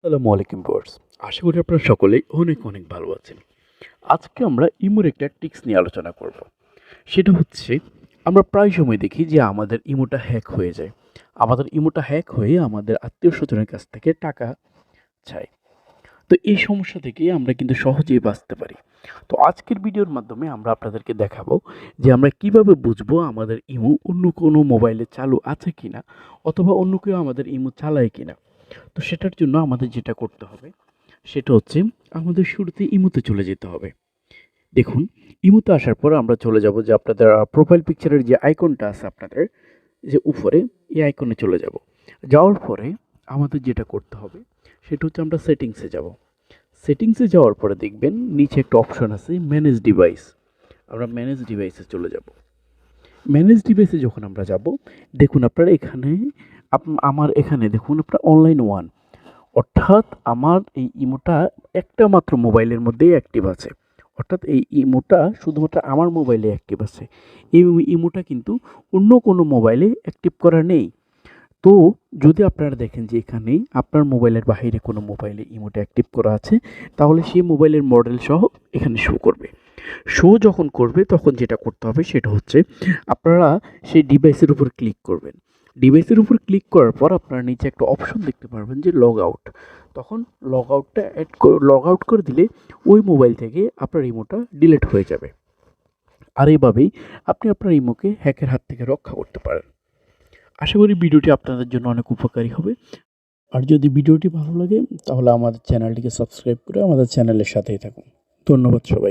আসসালামু আলাইকুম ভিউয়ার্স। আশা করি আপনারা সকলেই অনেক অনেক ভালো আছেন। আজকে আমরা ইমোর একটা ট্রিক্স নিয়ে আলোচনা করব। সেটা হচ্ছে আমরা প্রায় সময় দেখি যে আমাদের ইমোটা হ্যাক হয়ে যায়। আমাদের ইমোটা হ্যাক হয়ে আমাদের আত্মীয়স্বজনের কাছ থেকে টাকা চায়। তো এই সমস্যা থেকে আমরা কিন্তু সহজেই বাঁচতে পারি। তো আজকের ভিডিওর মাধ্যমে আমরা আপনাদেরকে দেখাবো যে আমরা কিভাবে বুঝবো আমাদের ইমো অন্য কোনো মোবাইলে চালু আছে কিনা অথবা অন্য কেউ আমাদের ইমো চালায় কিনা। তো সেটার জন্য আমাদের যেটা করতে হবে সেটা হচ্ছে আমাদের শুরুতে ইমোতে চলে যেতে হবে। দেখুন, ইমোতে আসার পর আমরা চলে যাব যে আপনাদের প্রোফাইল পিকচারের যে আইকনটা আছে আপনাদের যে উপরে, এই আইকনে চলে যাব। যাওয়ার পরে আমাদের যেটা করতে হবে সেটা হচ্ছে আমরা সেটিংসে যাব। সেটিংসে যাওয়ার পরে দেখবেন নিচে একটা অপশন আছে ম্যানেজ ডিভাইস। আমরা ম্যানেজ ডিভাইসে চলে যাব। ম্যানেজ ডিভাইসে যখন আমরা যাব, দেখুন আপনারা এখানে আমার এখানে দেখুন আপনার অনলাইন ওয়ান, অর্থাৎ আমার এই ইমোটা একটা মাত্র মোবাইলের মধ্যেই অ্যাক্টিভ আছে। অর্থাৎ এই ইমোটা শুধুমাত্র আমার মোবাইলে অ্যাক্টিভ আছে। এই ইমোটা কিন্তু অন্য কোনো মোবাইলে অ্যাক্টিভ করা নেই। তো যদি আপনারা দেখেন যে এখানে আপনার মোবাইলের বাইরে কোনো মোবাইলে ইমোটা অ্যাক্টিভ করা আছে, তাহলে সেই মোবাইলের মডেল সহ এখানে শো করবে। শো যখন করবে তখন যেটা করতে হবে সেটা হচ্ছে আপনারা সেই ডিভাইসের উপর ক্লিক করবেন। ডিভাইসের উপর ক্লিক করার পর আপনারা নিচে একটা অপশন দেখতে পারবেন যে লগ আউট। তখন লগ আউট করে দিলে ওই মোবাইল থেকে আপনার ইমোটা ডিলিট হয়ে যাবে। আর এইভাবেই আপনি আপনার ইমোকে হ্যাকের হাত থেকে রক্ষা করতে পারেন। আশা করি ভিডিওটি আপনাদের জন্য অনেক উপকারী হবে। আর যদি ভিডিওটি ভালো লাগে তাহলে আমাদের চ্যানেলটিকে সাবস্ক্রাইব করে আমাদের চ্যানেলের সাথেই থাকুন। ধন্যবাদ সবাই।